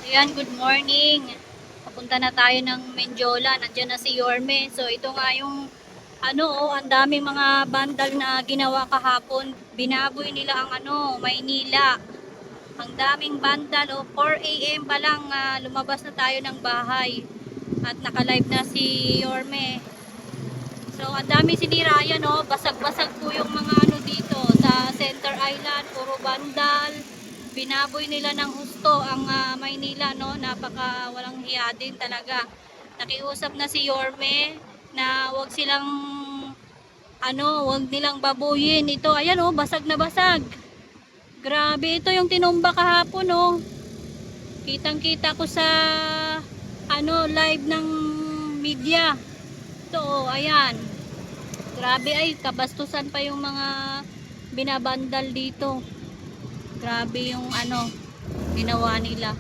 Ayan, good morning. Papunta na tayo ng Menjola. Nandiyan na si Yorme. So, ito nga yung ang daming mga bandal na ginawa kahapon. Binaboy nila ang Maynila. Ang daming bandal. 4 a.m. pa lang lumabas na tayo ng bahay. At naka-live na si Yorme. So, ang dami sinira. Ayan, basag-basag po yung mga dito sa Center Island. Puro bandal. Binaboy nila ng husto ang Maynila, no? Napaka walang hiya din talaga. Nakiusap na si Yorme na wag silang wag nilang babuyin ito. Ayan, basag na basag. Grabe, ito yung tinumba kahapon, Kitang-kita ko sa live ng media. Ito, ayan. Grabe, ay kabastusan pa yung mga binabandal dito. Grabe yung ginawa nila.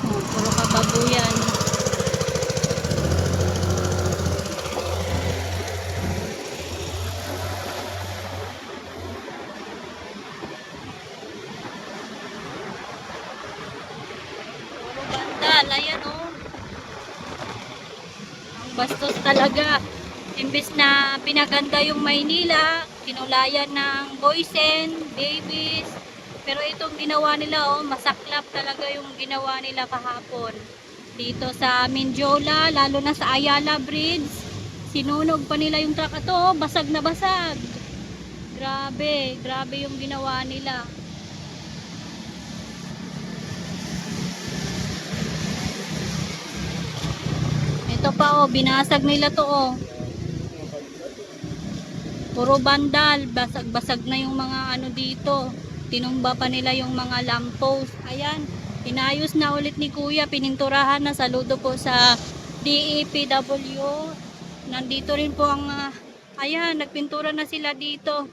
Puro kababuyan. Puro bandal. Ayan, ang bastos talaga. Imbes na pinaganda yung Maynila, kinulayan ng boys and babies. Pero itong ginawa nila, masaklap talaga yung ginawa nila kahapon. Dito sa Menjola, lalo na sa Ayala Bridge, sinunog pa nila yung truck. Ito, basag na basag. Grabe, grabe yung ginawa nila. Ito pa, binasag nila to, Puro bandal, basag-basag na yung mga dito. Tinumba pa nila yung mga lamppost. Ayan, inayos na ulit ni Kuya, pininturahan na. Saludo po sa DEPW. Nandito rin po ang ayan, nagpintura na sila dito.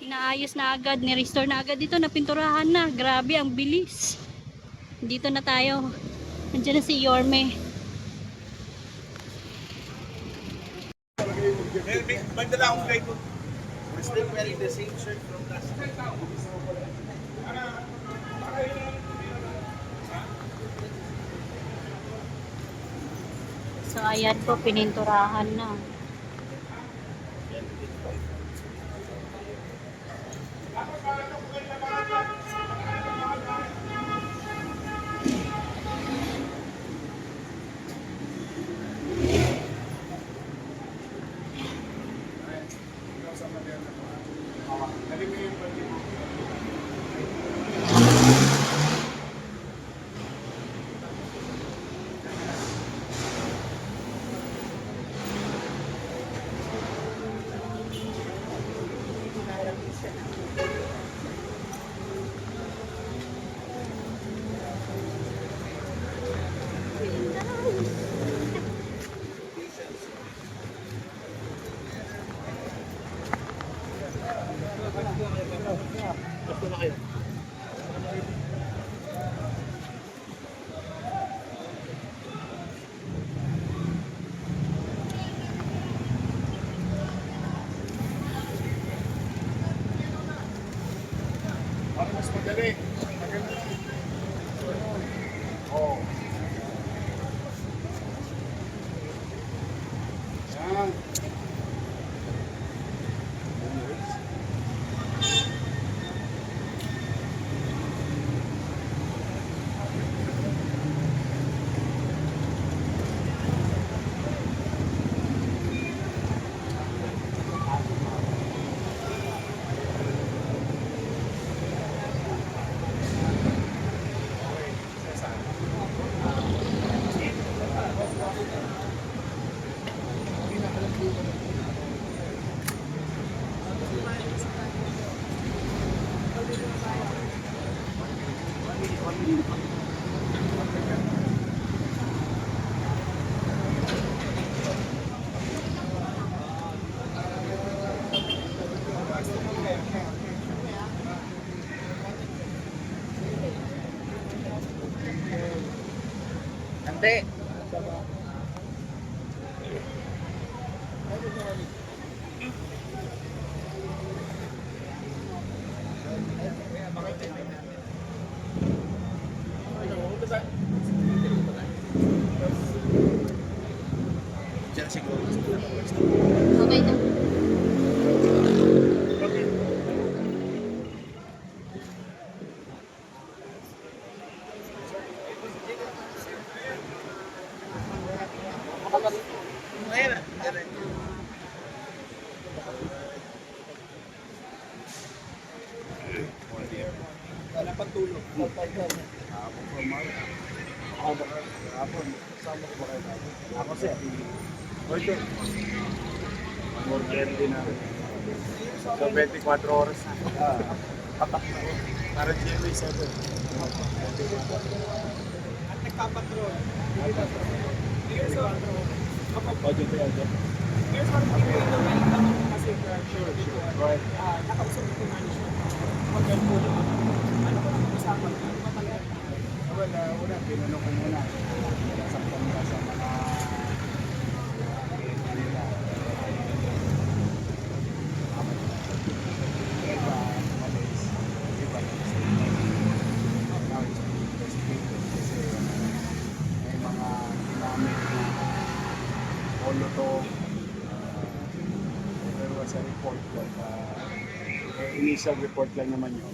Inaayos na agad, ni-restore na agad dito, napinturahan na. Grabe, ang bilis. Dito na tayo. Nandiyan na si Yorme. Magdala akong guide. We're still wearing the same shirt from last time. So ayan po, pininturahan na. Gusto na kayo. Para mas madali. Maganda lang. Oo. Yan. Hindi. pagtulog. Ako formal. Ako ba kahapon? Kasama ko ba kayo kahapon? Ako siya. Pwede. Mag-order din na. So 24 oras na. Patak na ko. Para GMA 7. At nagpapatrol. Here's Budget tayo dyan. Here's one thing we know when it comes to kasi sure. Right. Nakausap ko yung management. Pag-el po naman. Ano ba ang usapan? Ano ba talaga? Well, una, pinanong ko muna. Nasaktan nila sa mga nila. Iba, malis. Iba, now it's being investigated kasi may mga ginamit na molotov. There was a report that initial report lang naman yun.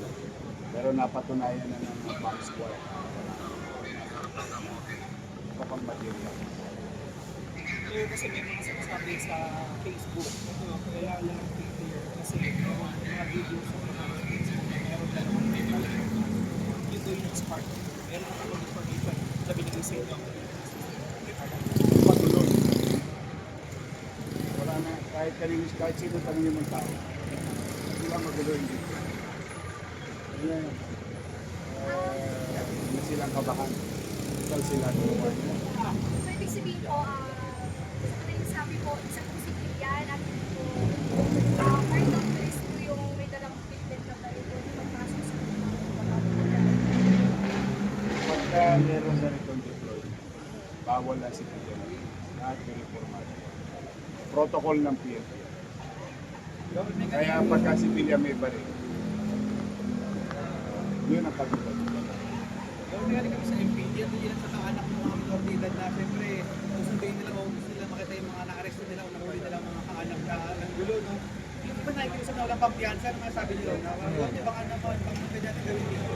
Pero napatunayan na ng bomb squad. Ito pang material. Kasi may mga sinasabi sa Facebook. Kaya lang clear kasi mga videos sa mga Facebook meron na naman may talagang yun daw yung spark. Meron na naman information na binigay sa inyo. Patuloy. Wala na, kahit sino tanongin mong tao. Hindi lang magulo hindi. Ayan. Hindi silang kabahan. Total sila gumawa nila. So, ibig sabihin po, sabi po, isang sibilyan at po, part of this po yung may dalang equipment na tayo po pagpasok sa Pagka meron ganitong deploy, bawal na si PNP. Lahat very formal. Protocol ng PNP. Kaya pagka si Pilya may baril, yun ang pagkakas. Pero nangyari kami sa MPD at hindi lang sa kaanak ng mga minoridad na siyempre susunduin nila o gusto nila makita yung mga na-arresto nila o nahuli nila ang mga kaanak na ng gulo, no? Yung iba nakikiusap na walang pampiyansa, ano nga sabi nila, na huwag niyo baka naman, pagpunta dyan ang gawin dito.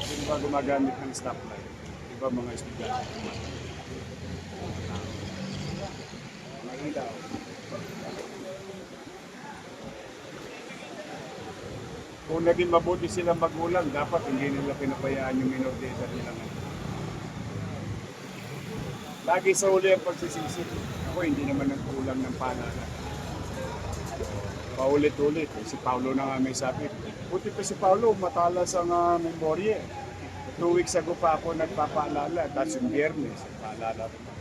Yung iba gumagamit ng stoplight, iba mga estudyante. Mga ilaw. Kung naging mabuti silang magulang, dapat hindi nila pinabayaan yung minor de edad nila ngayon. Lagi sa uli ang pagsisisi. Ako hindi naman nagkulang ng paalala. Paulit-ulit. Si Paulo na nga may sabi. Buti pa si Paulo, matalas ang memorya. 2 weeks ago pa ako nagpapaalala. Tapos yung biyernes, paalala ko pa.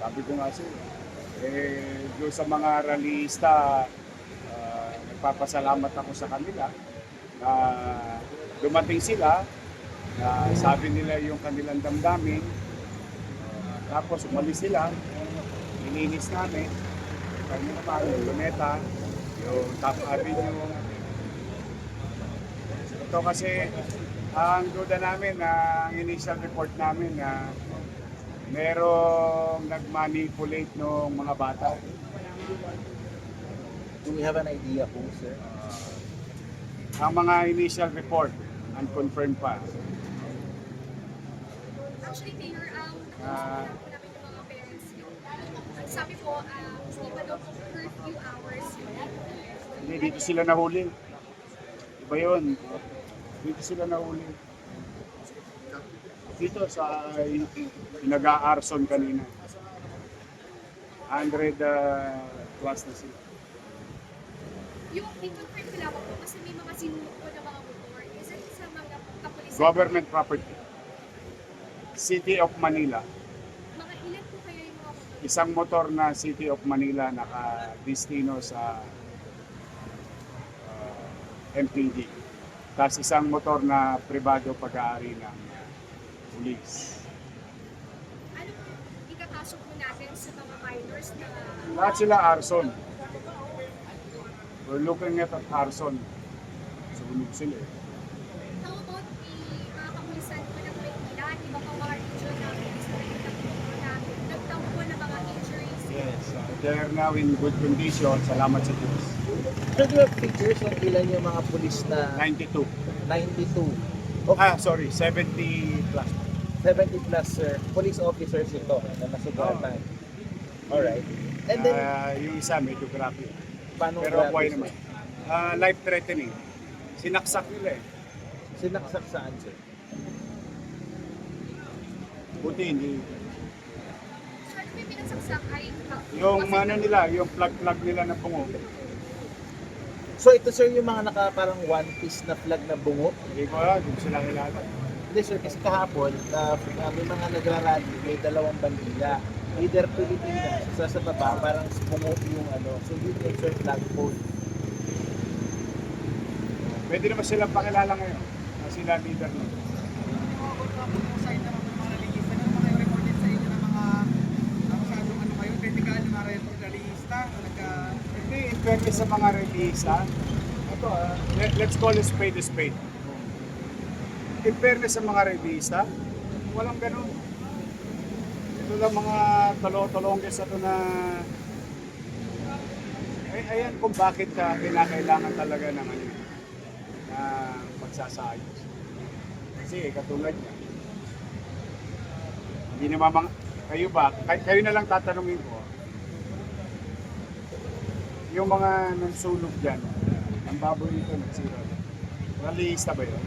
Sabi ko nga siya, doon sa mga rallyista, nagpapasalamat ako sa kanila na dumating sila, na sabi nila yung kanilang damdamin, tapos umalis sila, ininis namin, kami naman, yung luneta, yung top avenue. Ito kasi, ang duda namin, ang initial report namin na merong nag-manipulate ng mga bata. Do we have an idea po, sir? Ang mga initial report, unconfirmed pa. Actually, Mayor, Ah. namin yung mga parents yung sabi po, hindi pa daw po curfew hours. Hindi, dito sila nahuli. Iba yun. Dito sila nahuli. Dito sa pinag-a-arson kanina. 100 plus na sila. Yung i-confirm ko lamang po kasi may mga sinuko na mga motor. Is it sa mga kapulisan? Government property. City of Manila. Mga ilan po kaya yung mga motor? Isang motor na City of Manila nakadestino sa MPD. Tapos isang motor na pribado pag-aari ng police. Ano po ikakasok po natin sa mga minors na Lahat sila arson. We're looking at arson. Sunog sila eh. how about the mga kapulisan po ng Maynila, iba pang mga region na nagtampo ng mga injuries? Yes, they're now in good condition. Salamat sa Diyos. Sir, do you have pictures kung ilan yung mga pulis na 92. 92? Sorry, 70 plus. 70 plus, sir. Police officers ito na nasugatan. Alright. And then, Yung isa medyo grabe. paano Pero grabe, buhay sir? naman. Life threatening. Sinaksak nila eh. Sinaksak saan, sir? Buti hindi. So, ano may pinagsaksak ay Yung ano nila, yung plug nila ng bungo. So ito sir yung mga parang one piece na flag na bungo. Hindi ko alam, hindi sila kilala. Hindi sir, kasi kahapon may mga nagrarally, may dalawang bandila. Either Pilipinas, sa baba, parang bungo yung ano. So yun yung sir flagpole. Pwede naman silang pakilala ngayon. Na sila leader nun. Sign naman ng mga rallyista na mga reported sa inyo ng mga masyadong ano kayo, critical ng mga rallyista na Hindi, in fairness sa mga releasa, ito let's call a spade a spade. In fairness sa mga releasa, walang ganun. Ito lang mga talo-talongges ito na ayan kung bakit kinakailangan talaga ng ano, na pagsasayos. Kasi katulad niya, hindi naman kayo ba, kayo na lang tatanungin ko, yung mga nansulog dyan, ang baboy nito nagsira. Rallyista ba yun?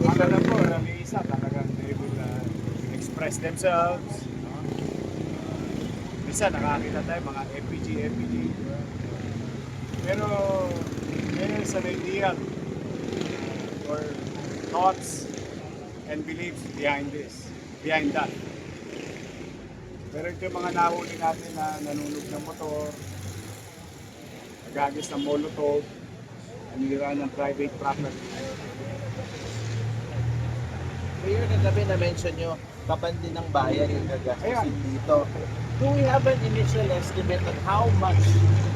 Akala po, rallyista talagang they will express themselves. No? Minsan nakakita tayo mga FPG. Pero there's an ideal or thoughts and beliefs behind that. Pero ito yung mga nahuli natin na nanunog ng motor, nagagis ng molotov, nanira ng private property. Mayor, kagabi na-mention nyo, kapandi ng bayan yung Ayan. gagastusin dito. Do we have an initial estimate on how much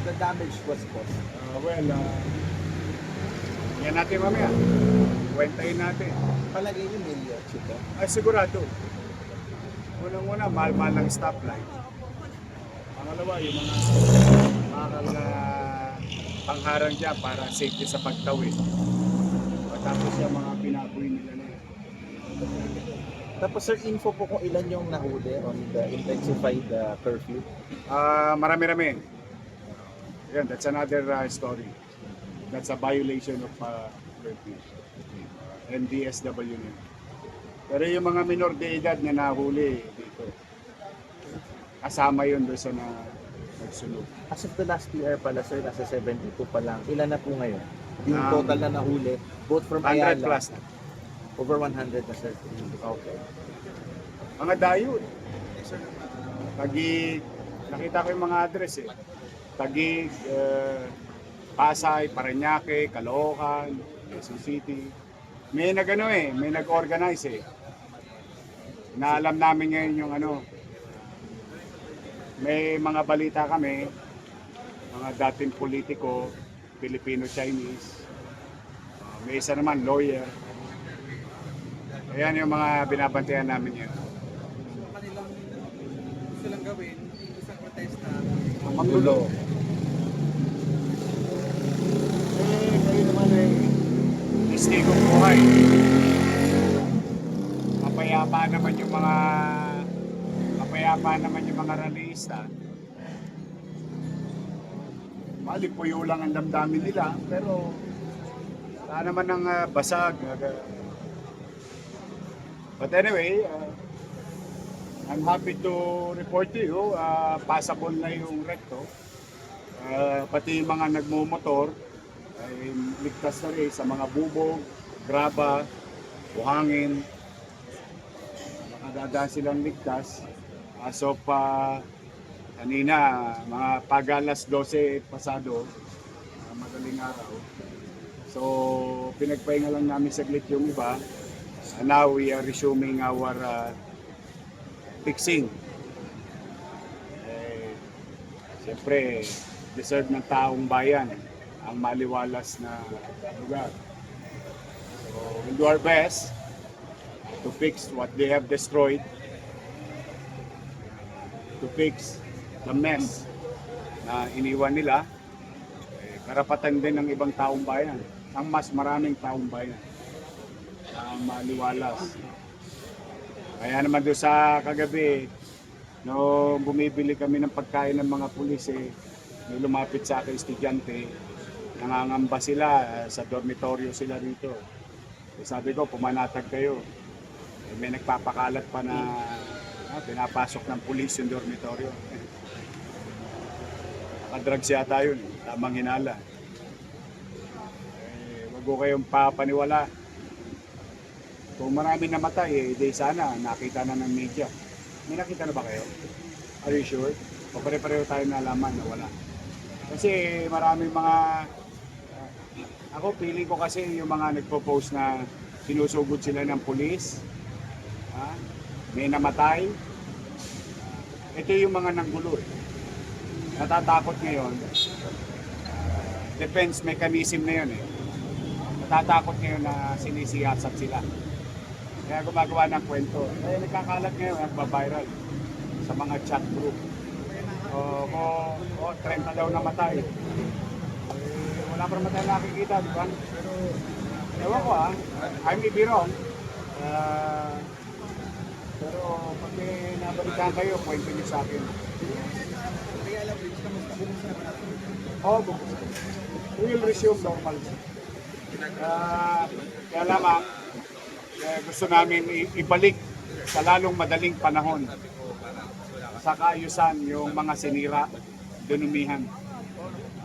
the damage was caused? Yan natin mamaya. Kwentahin natin. Palagay nyo millions ito. Ay, sigurado. Unang-una, mahal-mahal ng stoplight. Pangalawa, yung mga bakal na pangharang dyan para safety sa pagtawid. Tapos yung mga pinapoy nila na yan. Tapos sir, info po kung ilan yung nahuli on the intensified curfew. Marami-rami. Yan, that's another story. That's a violation of curfew. And DSW na. Pero yung mga minor de edad na nahuli dito, kasama yun doon sa nagsunod. As of the last year pala sir, nasa 72 pa lang. Ilan na po ngayon? Yung Um, total na nahuli, both from 100 Ayala, plus na. over 100 na sir. Okay. Mga dayo. Tagig, nakita ko yung mga address eh. Tagig, Pasay, Parañaque, Caloocan, Quezon City. May may nag-organize eh. Naalam namin ngayon yung may mga balita kami, mga dating politiko, Filipino-Chinese, may isa naman lawyer. Ayan yung mga binabantayan namin yan. kanilang gusto lang gawin, isang protesta. Magulo. Kayo naman ay testigong buhay. Mapayapa naman yung mga rallyista. Malipuyo lang ang damdamin nila, pero wala naman ng basag. But anyway, I'm happy to report to you, passable na yung recto. Pati yung mga nagmumotor, ay ligtas na rin sa mga bubog, graba, buhangin. Makadadaan silang ligtas. As of kanina, mga pag-alas 12 pasado, madaling araw. So, pinagpahinga lang namin saglit yung iba. Now we are resuming our fixing. Siyempre, deserve ng taong bayan ang maliwalas na lugar. So, we'll do our best to fix what they have destroyed, to fix the mess na iniwan nila. Karapatan din ng ibang taong bayan, ang mas maraming taong bayan ang maliwalas. Kaya naman doon sa kagabi, No, bumibili kami ng pagkain ng mga pulis eh, may lumapit sa akin estudyante, nangangamba sila, sa dormitoryo sila dito. Eh, sabi ko, pumanatag kayo. Eh, may nagpapakalat pa na pinapasok ng pulis yung dormitoryo. Nakadrugs yata yun, tamang hinala. Eh, wag ko kayong papaniwala. Kung marami namatay, eh, di sana nakita na ng media. May nakita na ba kayo? Are you sure? O pare-pareho tayo nalaman na wala. Kasi maraming mga... ako feeling ko kasi yung mga nagpo-post na sinusugod sila ng pulis. May namatay. Ito yung mga nanggulo eh. Natatakot ngayon. Defense mechanism na yun eh. Natatakot ngayon na sinisiyasat sila. Kaya gumagawa ng kwento. Kaya nagkakalat ngayon, nagbabiral sa mga chat group. O 30 daw namatay. Wala pa naman tayo nakikita, di ba? Pero, ewan ko I may be wrong. Pero pag may nabalitaan kayo, kwento niyo sa akin. Kaya alam mo, gusto mo bumusta na natin. Oo, we will resume normal. Kaya lamang, gusto namin ibalik sa lalong madaling panahon sa kaayusan yung mga sinira, dinumihan.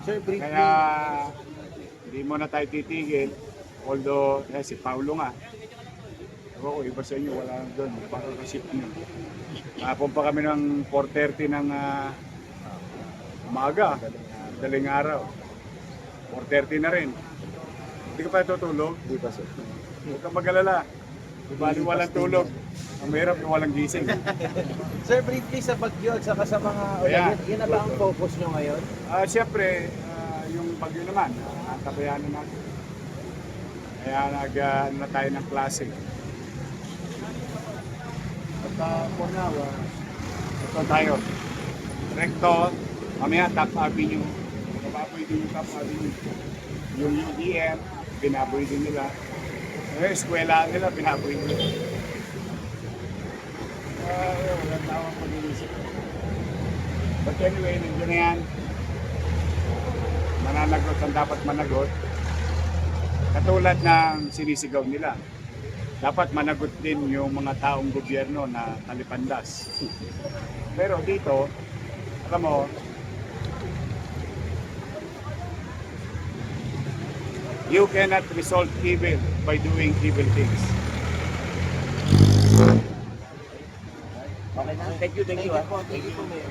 Sir, briefly, Kaya hindi mo na tayo titigil, although si Paulo nga, ako iba sa inyo, wala na doon, parang receipt nyo. Kapon pa kami ng 4:30 ng umaga, daling araw. 4:30 na rin. Hindi ka pa tutulog? di ba sir? Huwag kang mag-alala. Bali walang tulog. Ang mahirap yung walang gising. Sir, briefly sa bagyo at saka sa mga Ayan. yun na ba ang focus nyo ngayon? Siyempre, yung bagyo naman, tabayanan natin. Kaya ano na tayo ng klase. At for now, ito tayo. Recto, mamaya Top Avenue. Bababoy din yung Top Avenue. Yung UDM, binaboy din nila. Eskwela nila, binaboy nila. Wala tawang pag-iisip. But anyway, nandiyan na yan. Mananagot ang dapat managot. Katulad ng sinisigaw nila. Dapat managot din yung mga taong gobyerno na talipandas. Pero dito, alam mo, you cannot resolve evil by doing evil things. Okay na? Thank you, Thank you po, Mayor.